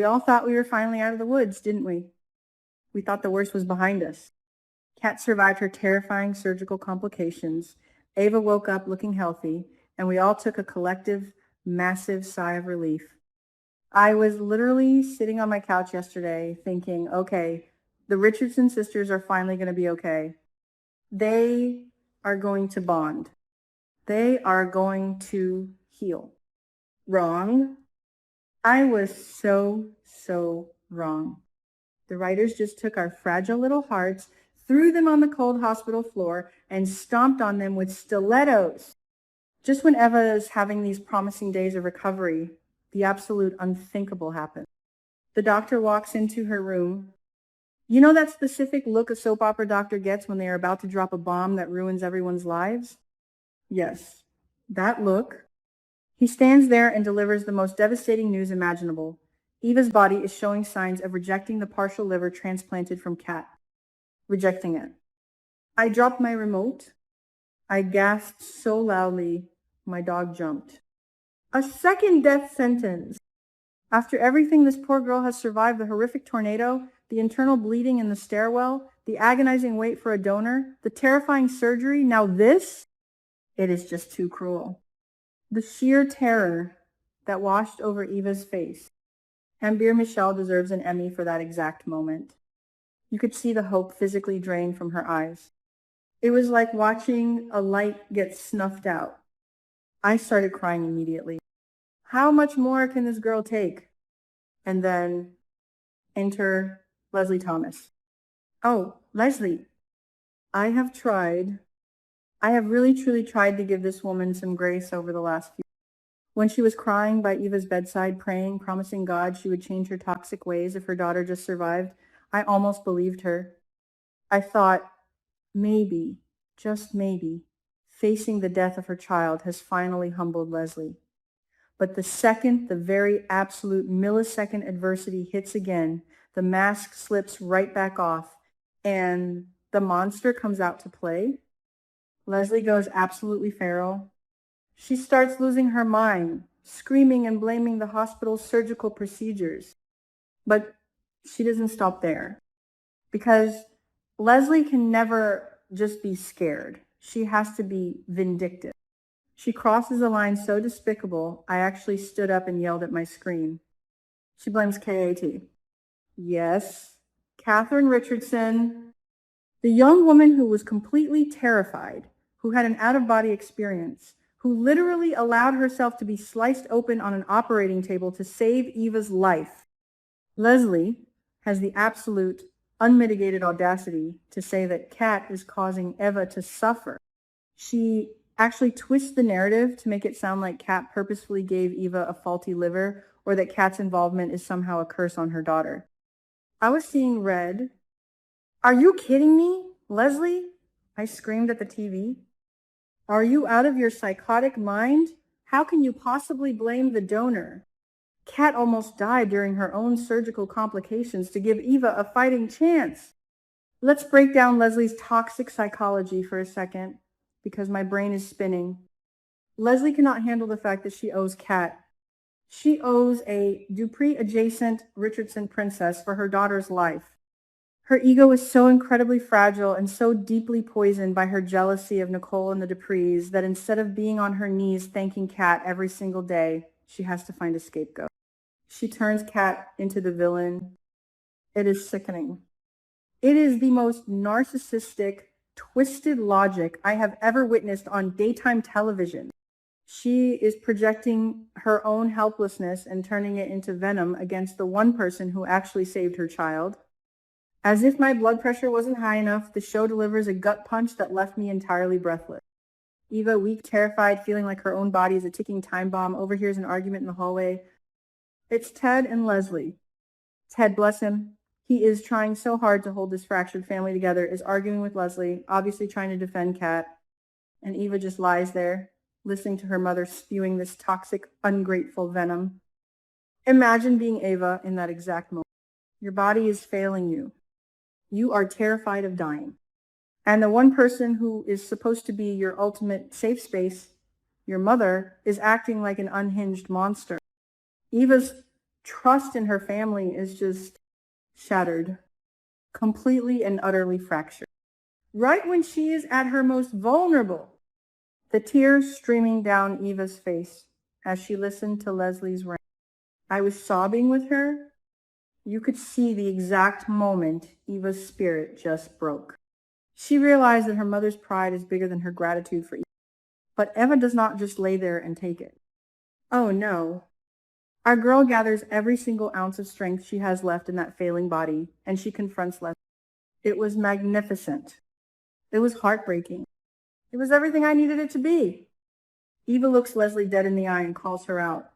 all thought we were finally out of the woods, didn't we? We thought the worst was behind us. Kat survived her terrifying surgical complications. Ava woke up looking healthy, and we all took a collective, massive sigh of relief. I was literally sitting on my couch yesterday thinking, okay, the Richardson sisters are finally going to be okay. They are going to bond. They are going to heal. Wrong. I was so wrong. The writers just took our fragile little hearts, threw them on the cold hospital floor, and stomped on them with stilettos. Just when Eva is having these promising days of recovery, the absolute unthinkable happens. The doctor walks into her room. You know that specific look a soap opera doctor gets when they are about to drop a bomb that ruins everyone's lives? Yes, that look. He stands there and delivers the most devastating news imaginable. Eva's body is showing signs of rejecting the partial liver transplanted from Kat. Rejecting it. I dropped my remote. I gasped so loudly, my dog jumped. A second death sentence. After everything this poor girl has survived, the horrific tornado, the internal bleeding in the stairwell, the agonizing wait for a donor, the terrifying surgery, now this? It is just too cruel. The sheer terror that washed over Eva's face. Ambir Michel deserves an Emmy for that exact moment. You could see the hope physically drain from her eyes. It was like watching a light get snuffed out. I started crying immediately. How much more can this girl take? And then enter Leslie Thomas. Oh, Leslie, I have really truly tried to give this woman some grace over the last few. When she was crying by Eva's bedside, praying, promising God she would change her toxic ways if her daughter just survived, I almost believed her. I thought, maybe, just maybe, facing the death of her child has finally humbled Leslie. But the second the very absolute millisecond adversity hits again, the mask slips right back off, and the monster comes out to play. Leslie goes absolutely feral. She starts losing her mind, screaming and blaming the hospital's surgical procedures. But she doesn't stop there, because Leslie can never just be scared. She has to be vindictive. She crosses a line so despicable, I actually stood up and yelled at my screen. She blames KAT. Yes, Catherine Richardson, the young woman who was completely terrified, who had an out-of-body experience, who literally allowed herself to be sliced open on an operating table to save Eva's life. Leslie has the absolute, unmitigated audacity to say that Kat is causing Eva to suffer. She actually twists the narrative to make it sound like Kat purposefully gave Eva a faulty liver, or that Kat's involvement is somehow a curse on her daughter. I was seeing red. Are you kidding me, Leslie? I screamed at the TV. Are you out of your psychotic mind? How can you possibly blame the donor? Kat almost died during her own surgical complications to give Eva a fighting chance. Let's break down Leslie's toxic psychology for a second, because my brain is spinning. Leslie cannot handle the fact that she owes Kat. She owes a Dupree-adjacent Richardson princess for her daughter's life. Her ego is so incredibly fragile and so deeply poisoned by her jealousy of Nicole and the Duprees that instead of being on her knees thanking Kat every single day, she has to find a scapegoat. She turns Kat into the villain. It is sickening. It is the most narcissistic, twisted logic I have ever witnessed on daytime television. She is projecting her own helplessness and turning it into venom against the one person who actually saved her child. As if my blood pressure wasn't high enough, the show delivers a gut punch that left me entirely breathless. Eva, weak, terrified, feeling like her own body is a ticking time bomb, overhears an argument in the hallway. It's Ted and Leslie. Ted, bless him, he is trying so hard to hold this fractured family together, is arguing with Leslie, obviously trying to defend Kat. And Eva just lies there, listening to her mother spewing this toxic, ungrateful venom. Imagine being Eva in that exact moment. Your body is failing you. You are terrified of dying. And the one person who is supposed to be your ultimate safe space, your mother, is acting like an unhinged monster. Eva's Trust in her family is just shattered, completely and utterly fractured. Right when she is at her most vulnerable, the tears streaming down Eva's face as she listened to Leslie's rant. I was sobbing with her. You could see the exact moment Eva's spirit just broke. She realized that her mother's pride is bigger than her gratitude for Eva. But Eva does not just lay there and take it. Oh no. Our girl gathers every single ounce of strength she has left in that failing body, and she confronts Leslie. It was magnificent. It was heartbreaking. It was everything I needed it to be. Eva looks Leslie dead in the eye and calls her out.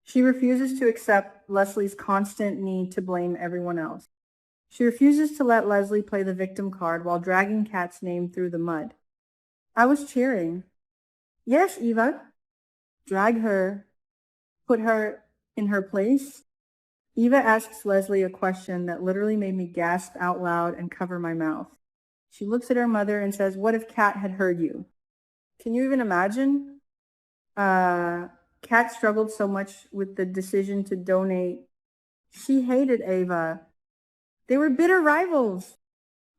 She refuses to accept Leslie's constant need to blame everyone else. She refuses to let Leslie play the victim card while dragging Kat's name through the mud. I was cheering. Yes, Eva. Drag her. Put her in her place. Eva asks Leslie a question that literally made me gasp out loud and cover my mouth. She looks at her mother and says, "What if Kat had heard you?" Can you even imagine? Kat struggled so much with the decision to donate. She hated Ava. They were bitter rivals.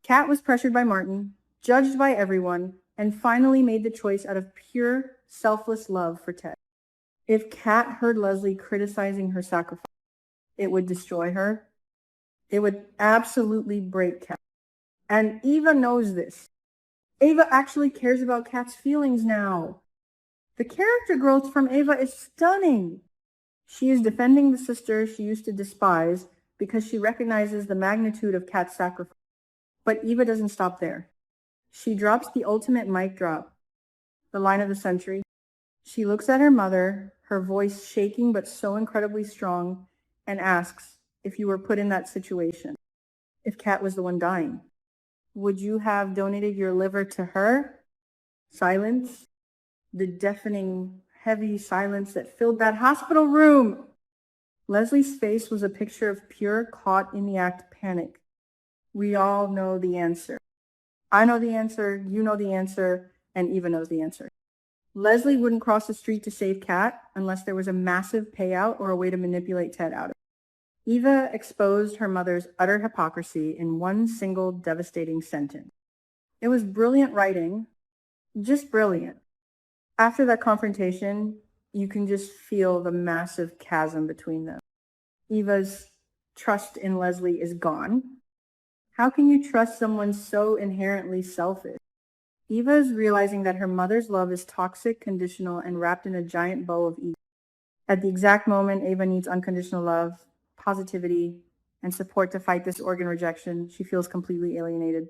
Kat was pressured by Martin, judged by everyone, and finally made the choice out of pure, selfless love for Ted. If Kat heard Leslie criticizing her sacrifice, it would destroy her. It would absolutely break Kat. And Eva knows this. Ava actually cares about Kat's feelings now. The character growth from Ava is stunning. She is defending the sister she used to despise because she recognizes the magnitude of Kat's sacrifice. But Eva doesn't stop there. She drops the ultimate mic drop, the line of the century. She looks at her mother, her voice shaking but so incredibly strong, and asks, if you were put in that situation, if Kat was the one dying, would you have donated your liver to her? Silence. The deafening, heavy silence that filled that hospital room. Leslie's face was a picture of pure, caught-in-the-act panic. We all know the answer. I know the answer, you know the answer, and Eva knows the answer. Leslie wouldn't cross the street to save Kat unless there was a massive payout or a way to manipulate Ted out of it. Eva exposed her mother's utter hypocrisy in one single devastating sentence. It was brilliant writing, just brilliant. After that confrontation, you can just feel the massive chasm between them. Eva's trust in Leslie is gone. How can you trust someone so inherently selfish? Eva is realizing that her mother's love is toxic, conditional, and wrapped in a giant bow of ego. At the exact moment Eva needs unconditional love, positivity, and support to fight this organ rejection, she feels completely alienated.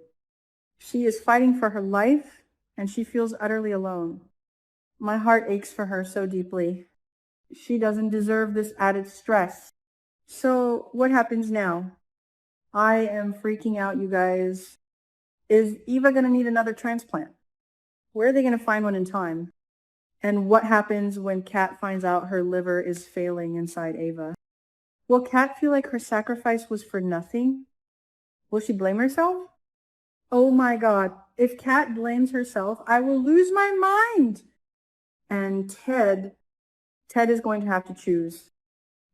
She is fighting for her life, and she feels utterly alone. My heart aches for her so deeply. She doesn't deserve this added stress. So what happens now? I am freaking out, you guys. Is Eva going to need another transplant? Where are they going to find one in time? And what happens when Kat finds out her liver is failing inside Eva? Will Kat feel like her sacrifice was for nothing? Will she blame herself? Oh my God. If Kat blames herself, I will lose my mind. And Ted is going to have to choose.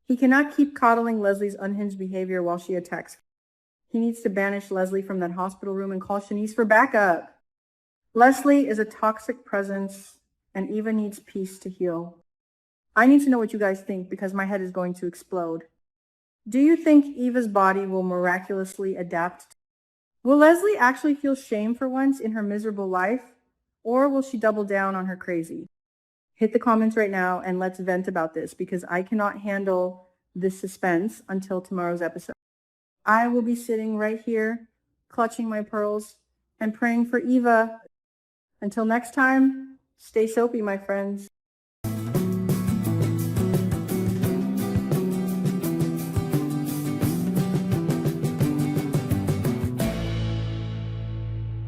He cannot keep coddling Leslie's unhinged behavior while she attacks. He needs to banish Leslie from that hospital room and call Shanice for backup. Leslie is a toxic presence, and Eva needs peace to heal. I need to know what you guys think because my head is going to explode. Do you think Eva's body will miraculously adapt? Will Leslie actually feel shame for once in her miserable life, or will she double down on her crazy? Hit the comments right now and let's vent about this because I cannot handle this suspense until tomorrow's episode. I will be sitting right here, clutching my pearls and praying for Eva. Until next time, stay soapy, my friends.